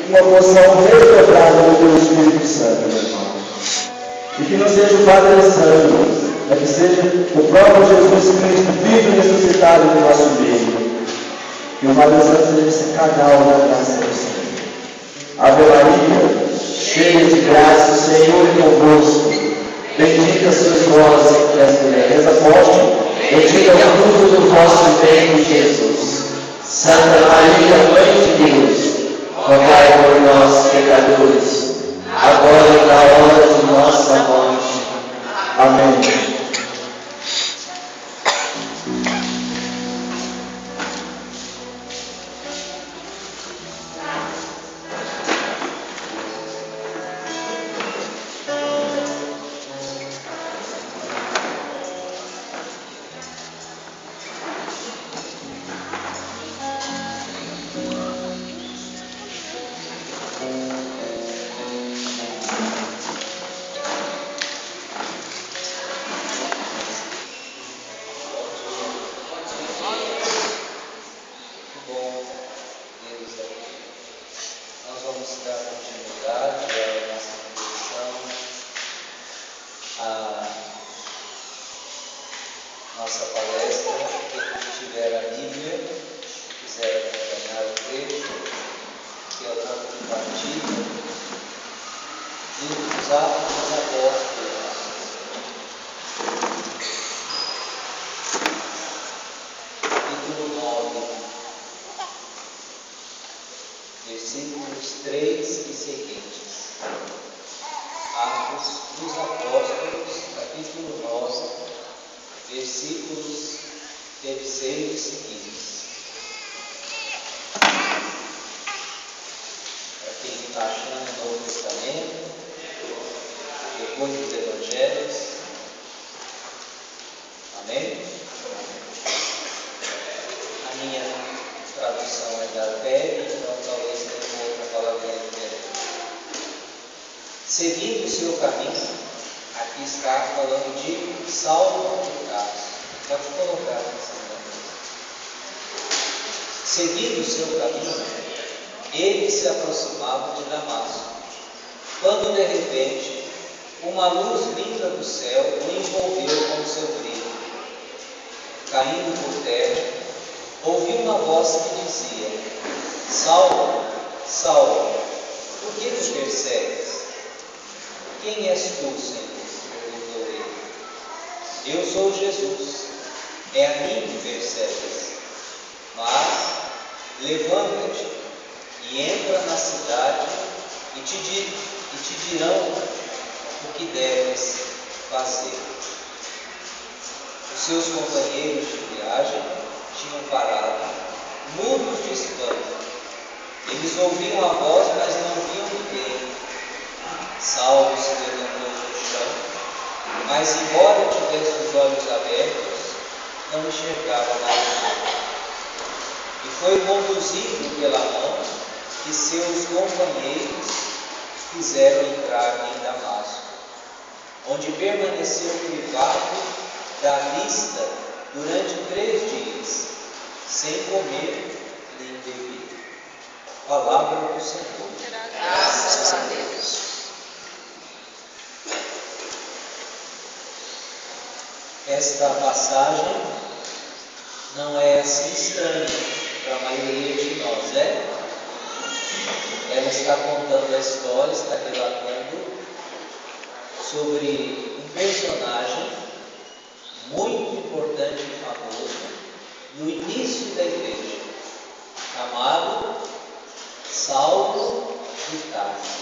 uma porção redobrada do teu Espírito Santo, meu irmão. E que não seja o Padre Santo, mas que seja o próprio Jesus Cristo, vivo e ressuscitado no nosso meio. Que o Padre Santo seja esse canal da graça do Senhor. Ave Maria, cheia de graça, o Senhor é convosco. Bendita sois vós entre as mulheres. Apóstolo, bendito é o fruto do vosso ventre, Jesus. Santa Maria, Mãe de Deus, rogai por nós, pecadores, agora e na hora de nossa morte. Amém. Nossa palestra, quem tiver a Bíblia, quiser acompanhar o trecho, que é o ponto de partida, livro dos Atos dos Apóstolos. Capítulo 9, versículos 3 e seguintes. Atos dos Apóstolos, capítulo 9, versículos 3 e seguintes. Para quem está achando o Novo Testamento, depois dos Evangelhos. Amém? A minha tradução é da PEG, então talvez tenha uma outra palavra diferente. Seguindo o seu caminho, aqui está falando de Saulo de Tarso. Pode colocar nessa mão. Seguindo o seu caminho, ele se aproximava de Damasco, quando de repente uma luz vinda do céu o envolveu com seu brilho. Caindo por terra, ouviu uma voz que dizia: Saulo, Saulo, por que me persegues? Quem és tu, Senhor? Perguntou ele. Eu sou Jesus, é a mim que persegues. Mas levanta-te e entra na cidade e te dirão o que deves fazer. Os seus companheiros de viagem tinham parado, mudos de espanto. Eles ouviam a voz, mas não viam ninguém. Saulo se levantou do chão, mas embora tivesse os olhos abertos, não enxergava nada. E foi conduzido pela mão que seus companheiros fizeram entrar em Damasco, onde permaneceu privado da vista durante 3 dias, sem comer nem beber. Palavra do Senhor. Graças a Deus. Esta passagem não é assim estranha para a maioria de nós, é? Ela está contando a história, está relatando sobre um personagem muito importante e famoso no início da igreja, chamado Saulo de Tarso.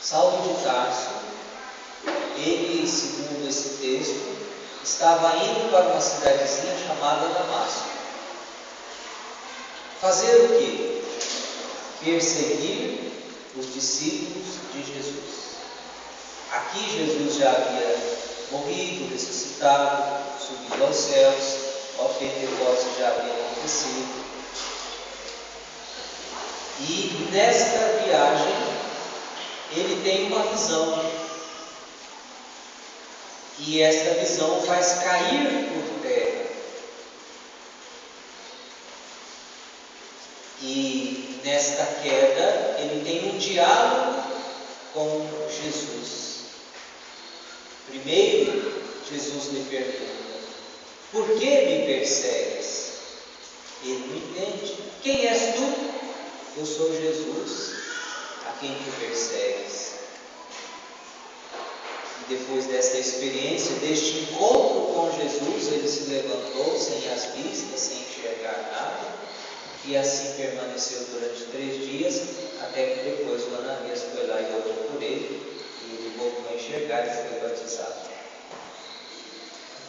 Saulo de Tarso, ele, segundo esse texto, estava indo para uma cidadezinha chamada Damasco. Fazer o quê? Perseguir os discípulos de Jesus. Aqui Jesus já havia morrido, ressuscitado, subido aos céus, o Pentecostes já havia acontecido. E nesta viagem, ele tem uma visão. E esta visão faz cair por terra. E nesta queda, ele tem um diálogo com Jesus. Primeiro, Jesus lhe pergunta: por que me persegues? Ele não entende. Quem és tu? Eu sou Jesus, a quem tu persegues. E depois desta experiência, deste encontro com Jesus, ele se levantou sem as vistas, sem enxergar nada, e assim permaneceu durante 3 dias, até que depois o Ananias foi lá e orou por ele, e ele voltou a enxergar e foi batizado.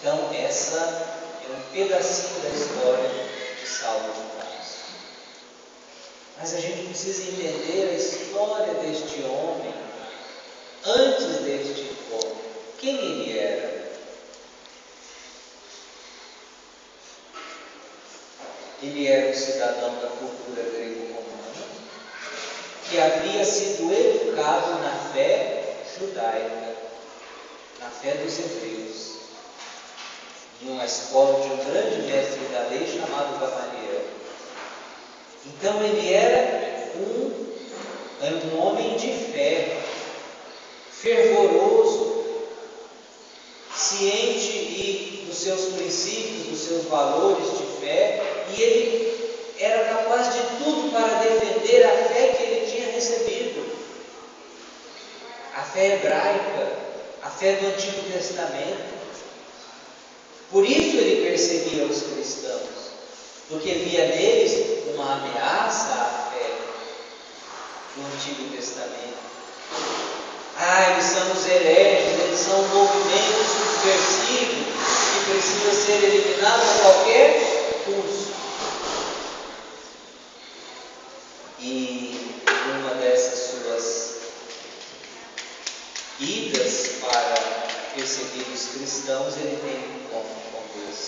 Então, essa é um pedacinho da história de Saulo de Tarso. Mas a gente precisa entender a história deste homem antes deste encontro. Quem ele era? Ele era um cidadão da cultura grego-romana que havia sido educado na fé judaica, na fé dos hebreus, em uma escola de um grande mestre da lei chamado Gamaliel. Então ele era um homem de fé, fervoroso, ciente dos seus princípios, dos seus valores de fé, e ele era capaz de tudo para defender a fé que ele tinha recebido, a fé hebraica, a fé do Antigo Testamento. Por isso ele perseguia os cristãos, porque via neles uma ameaça à fé do Antigo Testamento. Eles são os hereges, eles são um movimento subversivo que precisa ser eliminado a qualquer custo. E numa dessas suas idas para perseguir os cristãos, ele tem um encontro com Deus,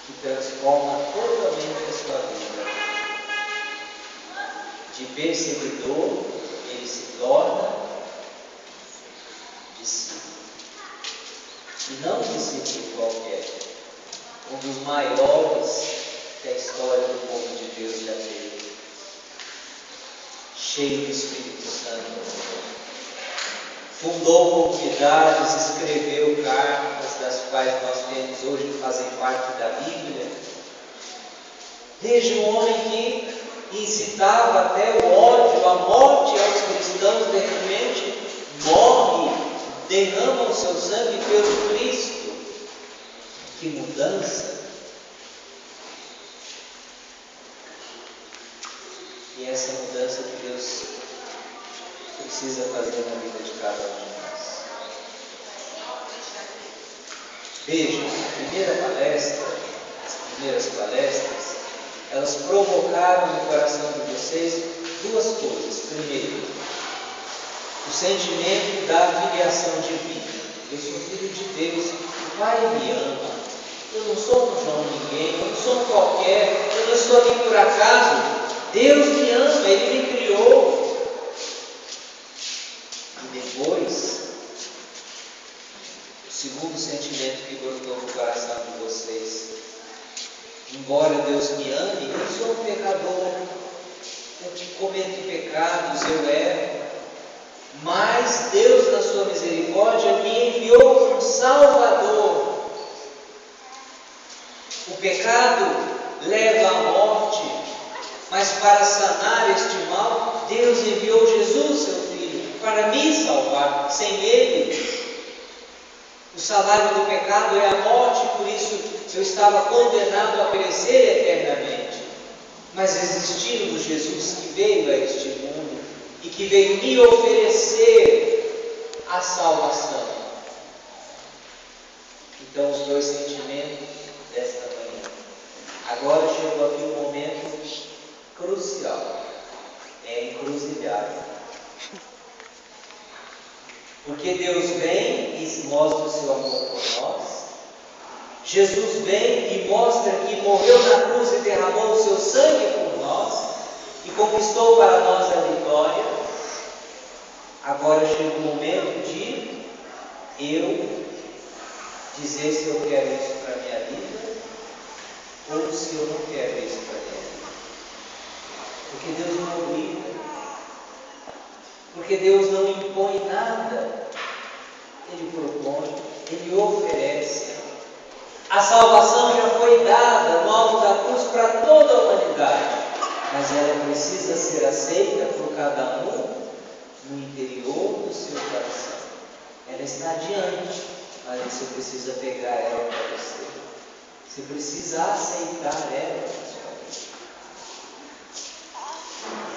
que transforma totalmente a sua vida. De perseguidor, ele se torna discípulo. E não um discípulo qualquer, um dos maiores que a história do povo de Deus já teve. Cheio do Espírito Santo. Fundou comunidades, escreveu cartas, das quais nós temos hoje que fazem parte da Bíblia. Veja um homem que incitava até o ódio, a morte aos cristãos, de repente morre, derrama o seu sangue pelo Cristo. Que mudança! E essa mudança que Deus precisa fazer na vida de cada um de nós. Veja, as primeiras palestras, elas provocaram no coração de vocês 2 coisas. Primeiro, o sentimento da filiação divina. Eu sou filho de Deus, o Pai me ama. Eu não sou um João ninguém, eu não sou um qualquer, eu não estou aqui por acaso. Deus me ama, Ele me criou. E depois, o segundo sentimento que brotou no coração de vocês: embora Deus me ame, eu sou um pecador, eu cometo pecados, eu erro, mas Deus, na sua misericórdia, me enviou um Salvador. O pecado leva à morte, mas para sanar este mal, Deus enviou Jesus, seu Filho, para me salvar. Sem Ele, o salário do pecado é a morte, por isso eu estava condenado a perecer eternamente. Mas existindo Jesus que veio a este mundo e que veio me oferecer a salvação. Então, os 2 sentimentos desta manhã. Agora chegou aqui um momento crucial. É a encruzilhada. Porque Deus vem e mostra o seu amor por nós. Jesus vem e mostra que morreu na cruz e derramou o seu sangue por nós e conquistou para nós a vitória. Agora chega o momento de eu dizer se eu quero isso para a minha vida ou se eu não quero isso para a minha vida. Porque Deus não obriga. Porque Deus não impõe nada. Ele propõe, Ele oferece. A salvação já foi dada no alto da cruz para toda a humanidade, mas ela precisa ser aceita por cada um no interior do seu coração. Ela está adiante, mas você precisa pegar ela para você. Você precisa aceitar ela na sua vida.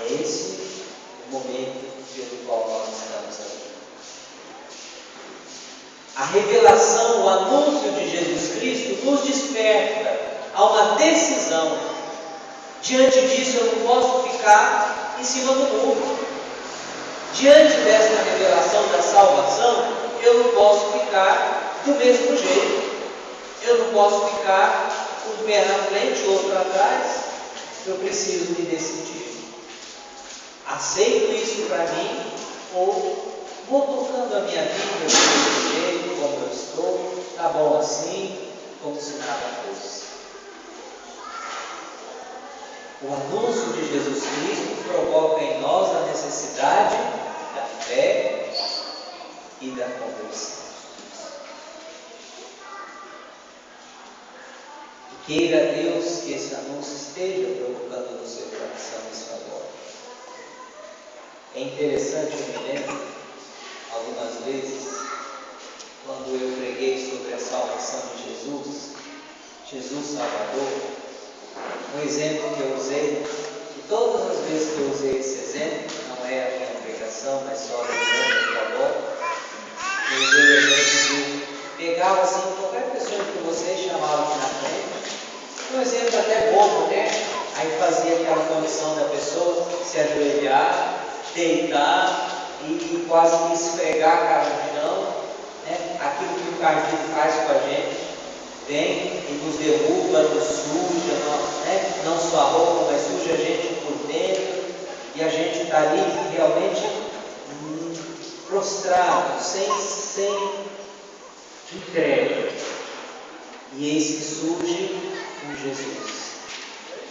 É esse o momento pelo qual nós estamos aqui. A revelação, o anúncio de Jesus Cristo nos desperta a uma decisão. Diante disso eu não posso ficar em cima do muro. Diante desta revelação da salvação, eu não posso ficar do mesmo jeito. Eu não posso ficar um pé na frente e outro atrás. Eu preciso me decidir. Aceito isso para mim ou vou tocando a minha vida do mesmo jeito, como eu estou, está bom assim, como se nada fosse. O anúncio de Jesus Cristo provoca em nós a necessidade da fé e da conversão. Queira Deus que esse anúncio esteja provocando no seu coração isso agora. É interessante, eu me lembro, algumas vezes, quando eu preguei sobre a salvação de Jesus Salvador, um exemplo que eu usei, e todas as vezes que eu usei esse exemplo, não é a minha pregação, mas só o exemplo de agora, eu usei o exemplo de pegava assim qualquer pessoa que você chamava aqui na frente, um exemplo até bobo, né? Aí fazia aquela condição da pessoa se ajoelhar, deitar e quase que esfregar a cara no chão, né? Aquilo que o cardido faz com a gente, vem e nos derruba, nos suja, né? Não só a roupa, mas suja a gente por dentro, e a gente está ali realmente prostrado, sem entrega. E eis que surge um Jesus,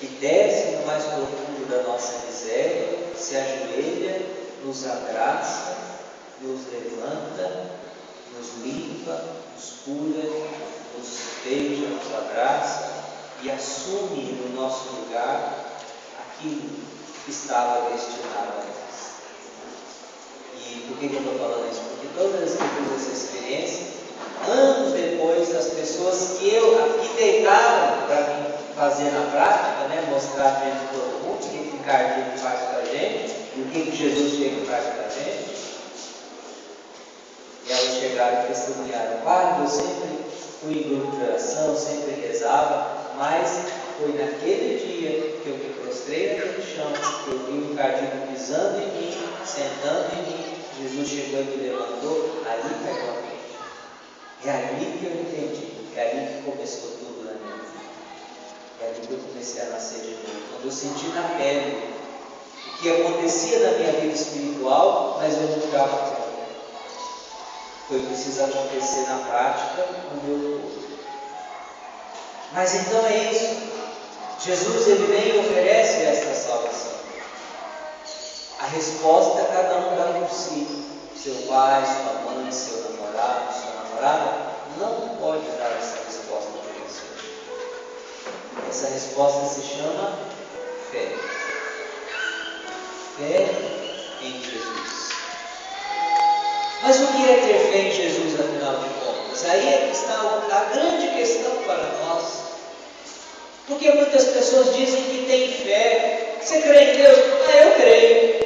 que desce no mais profundo da nossa miséria, se ajoelha, nos abraça, nos levanta, nos limpa, nos cura, nos beija, nos abraça e assume no nosso lugar aquilo que estava destinado a nós. E por que eu estou falando isso? Porque todas as vezes que eu fiz essa experiência, anos depois, as pessoas que deitaram para mim fazer na prática, né, mostrar diante de todo mundo o que o cardido faz para a gente e o que Jesus chega e faz para a gente. E elas chegaram e testemunharam: Padre, eu sempre fui em grupo de oração, sempre rezava, mas foi naquele dia que eu me prostrei naquele chão, que eu vi o cardido pisando em mim, sentando em mim, Jesus chegou e me levantou, ali caiu a mente. É ali que eu entendi, é ali que começou tudo na minha vida. É ali que eu comecei a nascer de novo. Quando eu senti na pele o que acontecia na minha vida espiritual, mas eu não ficava conta. Foi preciso acontecer na prática no meu corpo. Mas então é isso. Jesus, ele vem e oferece esta salvação. A resposta cada um dá por si. Seu pai, sua mãe, seu namorado, sua namorada não pode dar essa resposta para você. Essa resposta se chama fé. Fé em Jesus. Mas o que é ter fé em Jesus, afinal de contas? Aí é que está a grande questão para nós. Porque muitas pessoas dizem que têm fé. Você crê em Deus? Ah, eu creio.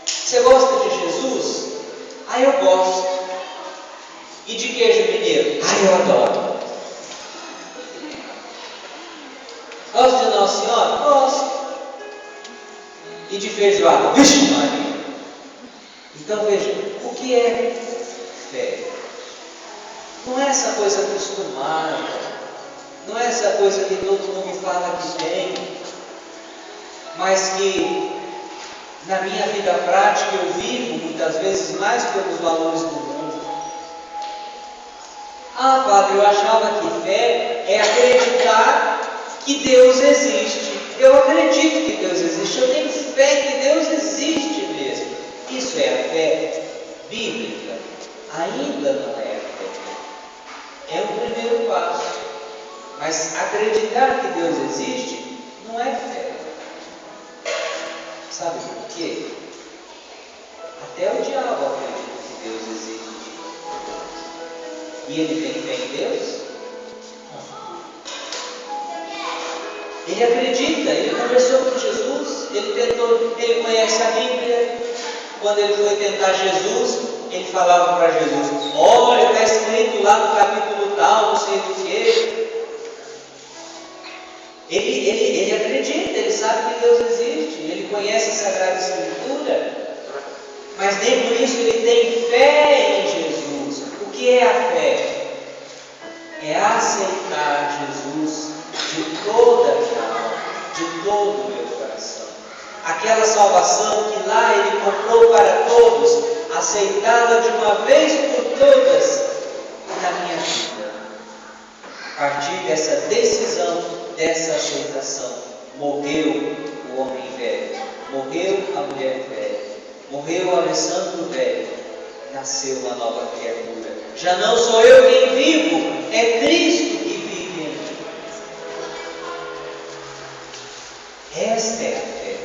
Você gosta de Jesus? Ah, eu gosto. E de queijo mineiro? Ah, eu adoro. Gosto de Nossa Senhora? Gosto. E de feijoada? Vixe, Maria! Então veja, o que é fé? Não é essa coisa acostumada, não é essa coisa que todo mundo fala que tem, mas que na minha vida prática eu vivo muitas vezes mais pelos valores do mundo. Ah, Padre, eu achava que fé é acreditar que Deus existe. Eu acredito que Deus existe, eu Mas acreditar que Deus existe não é fé. Sabe por quê? Até o diabo acredita que Deus existe. E ele tem fé em Deus? Ele acredita, ele conversou com Jesus, ele conhece a Bíblia. Quando ele foi tentar Jesus, ele falava para Jesus: olha, está escrito lá no capítulo tal, não sei do que. Ele acredita, ele sabe que Deus existe, ele conhece a Sagrada Escritura, mas nem por isso ele tem fé em Jesus. O que é a fé? É aceitar Jesus de toda a minha alma, de todo o meu coração. Aquela salvação que lá Ele comprou para todos, aceitá-la de uma vez por todas na minha vida. A partir dessa decisão, dessa aceitação, morreu o homem velho, morreu a mulher velha, morreu o Alessandro velho, nasceu uma nova criatura. Já não sou eu quem vivo, é Cristo que vive em mim. Esta é a fé.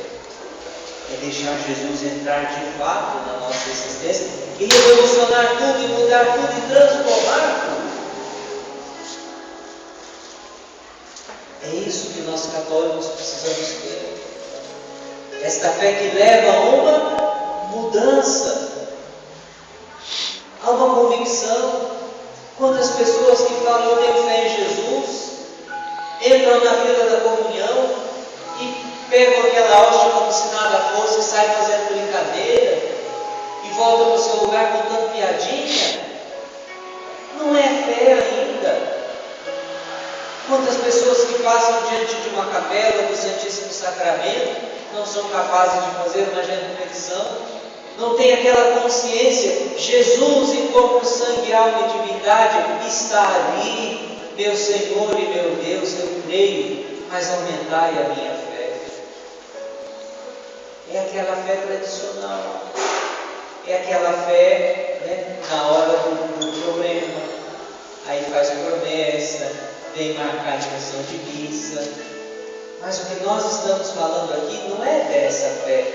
É deixar Jesus entrar de fato na nossa existência e revolucionar tudo, e mudar tudo, e transformar tudo. É isso que nós católicos precisamos ter. Esta fé que leva a uma mudança, a uma convicção. Quantas pessoas que falam eu tenho fé em Jesus, entram na fila da comunhão e pegam aquela hóstia como se nada fosse, e saem fazendo brincadeira e voltam para o seu lugar contando piadinha. Não é fé ainda. Quantas pessoas que passam diante de uma capela do Santíssimo Sacramento não são capazes de fazer uma genuflexão, não têm aquela consciência: Jesus em corpo, sangue, alma e divindade está ali, meu Senhor e meu Deus, eu creio, mas aumentai a minha fé. É aquela fé tradicional, é aquela fé, né, na hora do problema, aí faz promessa, vem marcar a expressão de missa. Mas o que nós estamos falando aqui não é dessa fé,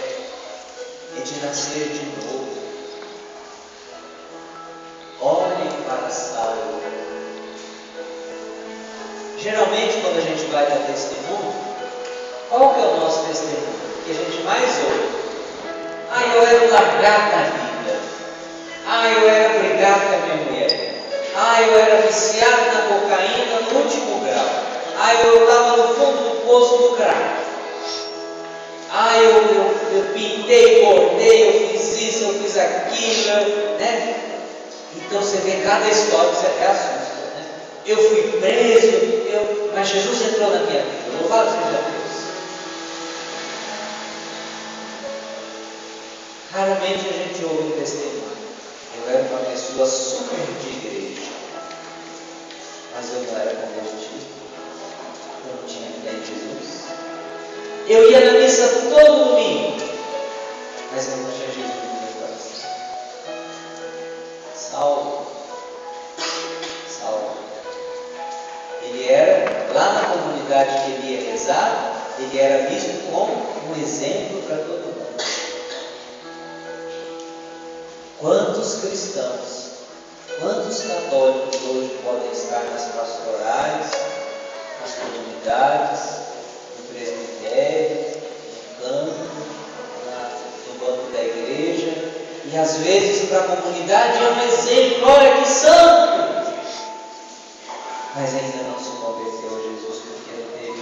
é de nascer de novo. Olhem para Saulo. Geralmente, quando a gente vai dar testemunho, qual que é o nosso testemunho? Que a gente mais ouve: eu era um largado na vida. Eu era brigado com a minha mulher. Eu era viciado na cocaína no último grau. Eu estava no fundo do poço do crack. Eu pintei, bordei, eu fiz isso, eu fiz aquilo, né? Então você vê cada história que você até assusta, né? Eu fui preso, mas Jesus entrou na minha vida. Louvado seja Deus. Raramente a gente ouve um testemunho: eu era uma pessoa super de igreja, mas eu não era convertido, eu não tinha fé em Jesus. Eu ia na missa todo domingo, mas eu não tinha Jesus no meu coração. Saulo, ele era, lá na comunidade que ele ia rezar, ele era visto como um exemplo para todo mundo. Quantos cristãos, quantos católicos hoje podem estar nas pastorais, nas comunidades, no presbitério, no campo, no banco da igreja, e às vezes para a comunidade é um exemplo: olha que santo! Mas ainda não se converteu a Jesus porque não teve